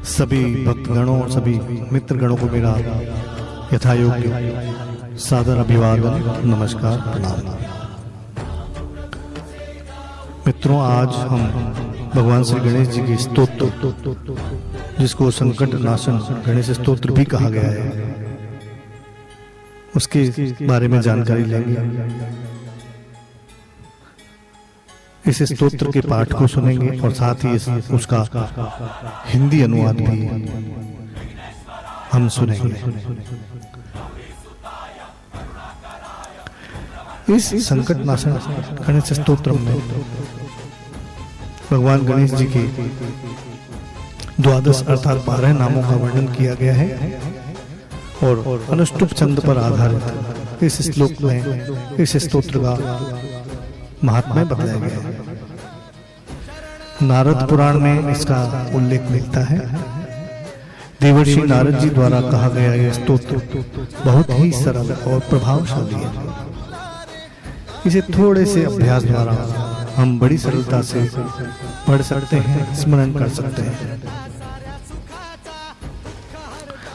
सभी भक्तगणों और सभी मित्रगणों को मेरा यथायोग्य सादर अभिवादन, नमस्कार, प्रणाम। मित्रों, आज हम भगवान श्री गणेश जी के स्तोत्र, जिसको संकट नाशन गणेश स्तोत्र भी कहा गया है, उसके बारे में जानकारी लेंगे। इस स्तोत्र के पाठ को सुनेंगे और साथ ही उसका हिंदी अनुवाद भी हम सुनेंगे। इस संकट नाशन गणेश स्तोत्र में भगवान गणेश जी के द्वादश अर्थात 12 नामों का वर्णन किया गया है और अनुष्टुप छंद पर आधारित इस श्लोक में इस स्तोत्र का महात्म्य बताया गया है। नारद पुराण में इसका उल्लेख मिलता है। देवर्षि नारद जी द्वारा कहा गया यह स्तोत्र बहुत ही सरल और प्रभावशाली है। इसे थोड़े से अभ्यास द्वारा हम बड़ी सरलता से पढ़ सकते हैं, स्मरण कर सकते हैं।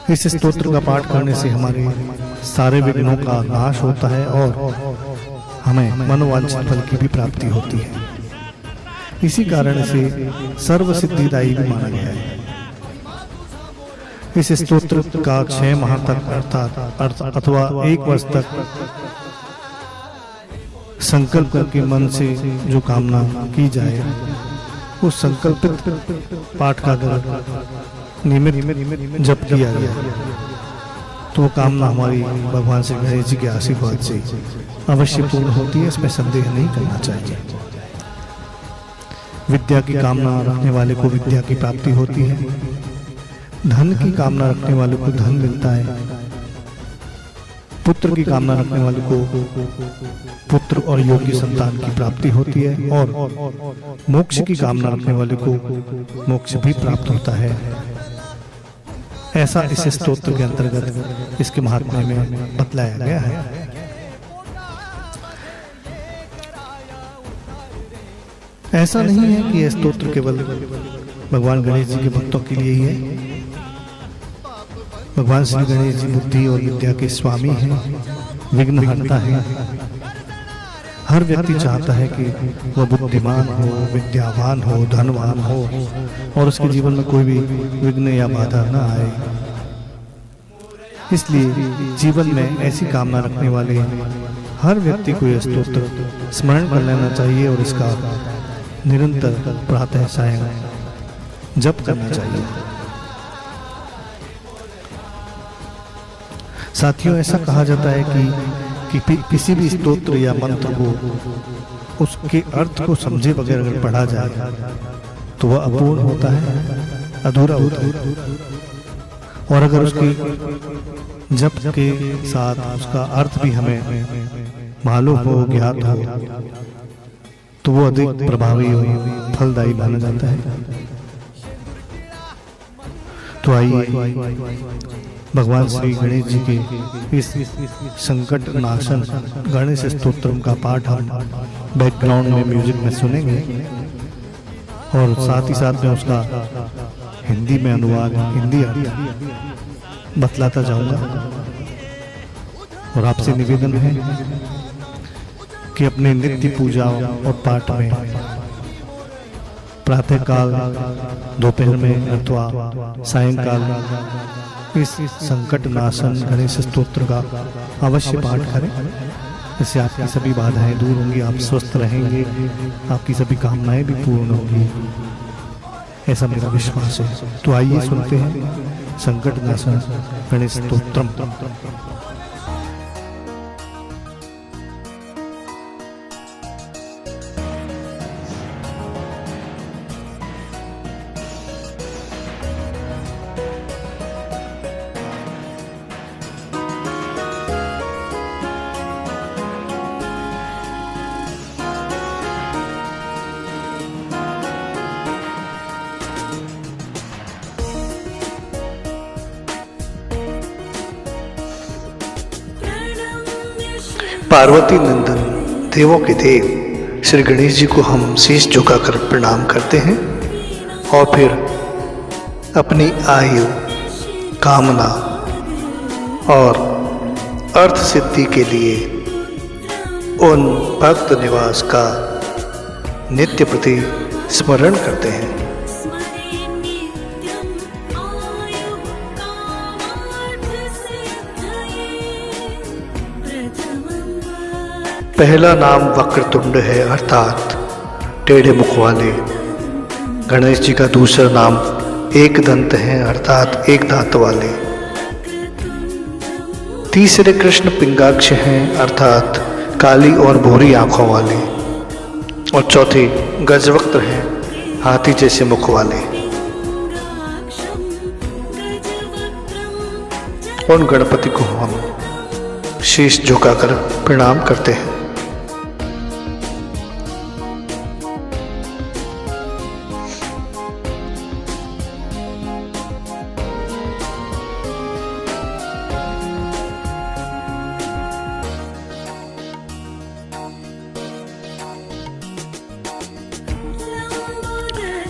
इस स्तोत्र का पाठ करने से हमारे सारे विघ्नों का नाश होता है और हमें मनोवांछित फल की भी प्राप्ति होती है। इसी कारण से सर्व सिद्धिदायी भी माना गया है। इस स्तोत्र का 6 माह तक अर्थात अथवा 1 वर्ष तक संकल्प करके मन से जो कामना की जाए, उस संकल्पित पाठ का अगर नियमित जप किया जाए तो वो कामना हमारी भगवान श्री गणेश जी के आशीर्वाद से अवश्य पूर्ण होती है। इसमें संदेह नहीं करना चाहिए। विद्या की कामना रखने वाले को विद्या की प्राप्ति होती है। धन की कामना रखने वाले को धन मिलता है। पुत्र की कामना रखने वाले को पुत्र और योग्य संतान की प्राप्ति होती है और मोक्ष की कामना रखने वाले को मोक्ष भी प्राप्त होता है। ऐसा इस स्तोत्र के अंतर्गत इसके महात्म्य में बतलाया गया है। ऐसा नहीं है कि यह स्तोत्र केवल भगवान गणेश जी के भक्तों के लिए ही है। भगवान श्री गणेश जी बुद्धि और विद्या के स्वामी हैं, विघ्नहर्ता हैं। हर व्यक्ति चाहता है कि वह बुद्धिमान हो, विद्यावान हो, धनवान हो और उसके जीवन में कोई भी विघ्न या बाधा न आए। इसलिए जीवन में ऐसी कामना रखने वाले हर व्यक्ति को यह स्तोत्र स्मरण कर लेना चाहिए और इसका निरंतर प्रातः सायं जप करना चाहिए। साथियों, ऐसा कहा जाता है कि किसी भी स्तोत्र या मंत्र को उसके अर्थ को समझे बगैर अगर पढ़ा जाए तो वह अपूर्ण होता है, अधूरा होता है। और अगर उसकी जप के साथ उसका अर्थ भी हमें मालूम हो, ज्ञात हो, तो वो अधिक प्रभावी और फलदायी माना जाता है। तो आइए भगवान श्री गणेश जी के इस संकट नाशन गणेश स्तोत्र का पाठ हम बैकग्राउंड में म्यूजिक में सुनेंगे और साथ ही साथ में उसका हिंदी में अनुवाद, हिंदी अर्थ बतलाता जाऊंगा। और आपसे निवेदन है कि अपने नित्य पूजा और पाठ में प्रातः काल, दोपहर में अथवा सायंकाल इस संकट नाशन गणेश स्तोत्र का अवश्य पाठ करें। इससे आपकी सभी बाधाएं दूर होंगी, आप स्वस्थ रहेंगे, आपकी सभी कामनाएं भी पूर्ण होंगी, ऐसा मेरा विश्वास है। तो आइए सुनते हैं संकट नाशन गणेश स्तोत्रम। पार्वती नंदन देवों के देव श्री गणेश जी को हम शीश झुकाकर प्रणाम करते हैं और फिर अपनी आयु, कामना और अर्थ सिद्धि के लिए उन भक्त निवास का नित्य प्रति स्मरण करते हैं। पहला नाम वक्रतुंड है, अर्थात टेढ़े मुख वाले। गणेश जी का दूसरा नाम एक दंत है, अर्थात एक दांत वाले। तीसरे कृष्ण पिंगाक्ष हैं, अर्थात काली और भूरी आंखों वाले। और चौथे गजवक्त्र हैं, हाथी जैसे मुख वाले। उन गणपति को हम शीश झुकाकर प्रणाम करते हैं।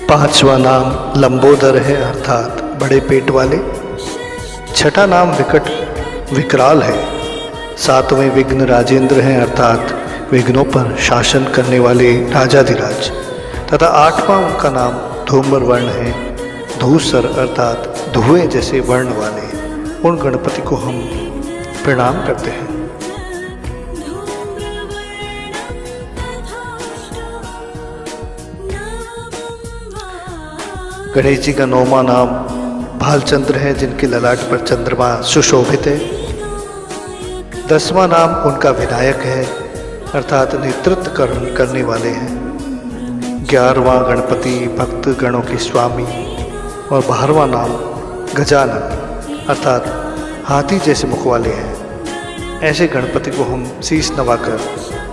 पांचवा नाम लंबोदर है, अर्थात बड़े पेट वाले। छठा नाम विकराल है। सातवें विघ्न राजेंद्र हैं, अर्थात विघ्नों पर शासन करने वाले राजाधिराज। तथा आठवां उनका नाम धूम्र वर्ण है, धूसर अर्थात धुएं जैसे वर्ण वाले। उन गणपति को हम प्रणाम करते हैं। गणेश जी का नौवां नाम भालचंद्र है, जिनके ललाट पर चंद्रमा सुशोभित है। 10वां नाम उनका विनायक है, अर्थात नेतृत्व करने वाले हैं। 11वां गणपति भक्त गणों के स्वामी। और 12वां नाम गजानन, अर्थात हाथी जैसे मुख वाले हैं। ऐसे गणपति को हम शीश नवाकर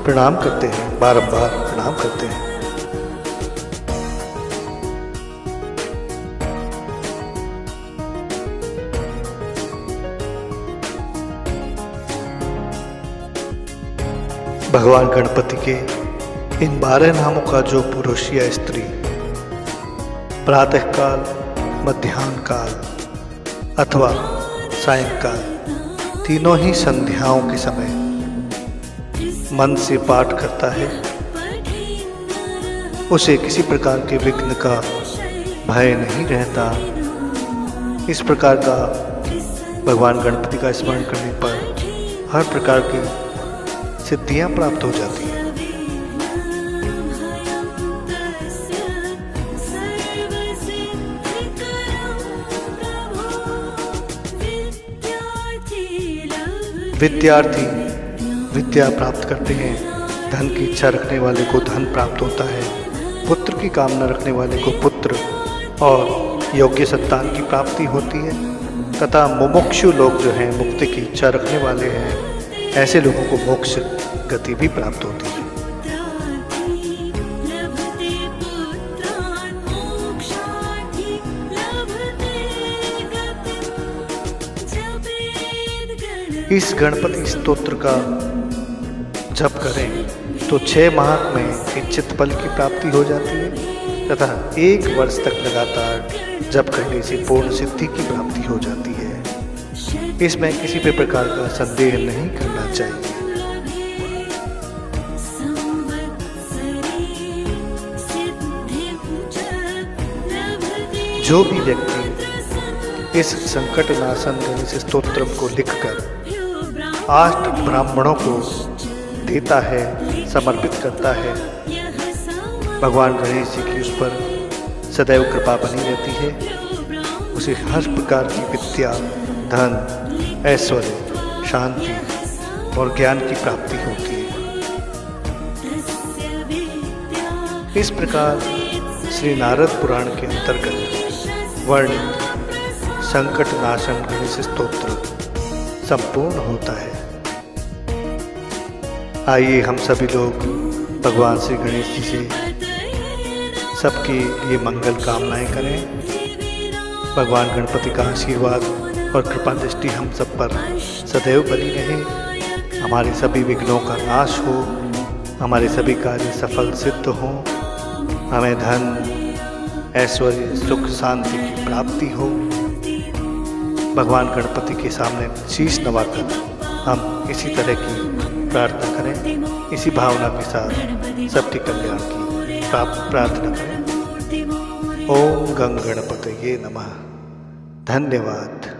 प्रणाम करते हैं, बारंबार प्रणाम करते हैं। भगवान गणपति के इन 12 नामों का जो पुरुष या स्त्री प्रातःकाल, मध्याह्न काल अथवा सायंकाल, तीनों ही संध्याओं के समय मन से पाठ करता है, उसे किसी प्रकार के विघ्न का भय नहीं रहता। इस प्रकार का भगवान गणपति का स्मरण करने पर हर प्रकार की सिद्धियां प्राप्त हो जाती हैं। विद्यार्थी विद्या प्राप्त करते हैं। धन की इच्छा रखने वाले को धन प्राप्त होता है। पुत्र की कामना रखने वाले को पुत्र और योग्य संतान की प्राप्ति होती है। तथा मुमुक्षु लोग जो हैं, मुक्ति की इच्छा रखने वाले हैं, ऐसे लोगों को मोक्ष गति भी प्राप्त होती है। इस गणपति स्तोत्र का जप करें तो 6 माह में इच्छित फल की प्राप्ति हो जाती है तथा 1 वर्ष तक लगातार जप करने से पूर्ण सिद्धि की प्राप्ति हो जाती है। इसमें किसी भी प्रकार का संदेह नहीं करना चाहिए। जो भी व्यक्ति इस संकट नाशन गणेश स्तोत्रम को लिखकर 8 ब्राह्मणों को देता है, समर्पित करता है, भगवान गणेश जी की उस पर सदैव कृपा बनी रहती है। उसे हर प्रकार की विद्या, धन, ऐश्वर्य, शांति और ज्ञान की प्राप्ति होती है। इस प्रकार श्री नारद पुराण के अंतर्गत वर्णित संकट नाशन गणेश स्तोत्र संपूर्ण होता है। आइए हम सभी लोग भगवान श्री गणेश जी से सबके लिए मंगल कामनाएं करें। भगवान गणपति का आशीर्वाद और कृपा दृष्टि हम सब पर सदैव बनी रहे। हमारे सभी विघ्नों का नाश हो, हमारे सभी कार्य सफल सिद्ध हों, हमें धन, ऐश्वर्य सुख शांति की प्राप्ति हो। भगवान गणपति के सामने शीश नवाकर हम इसी तरह की प्रार्थना करें, इसी भावना के साथ सबके कल्याण की प्रार्थना करें। ओम गंग गणपतये नमः। धन्यवाद।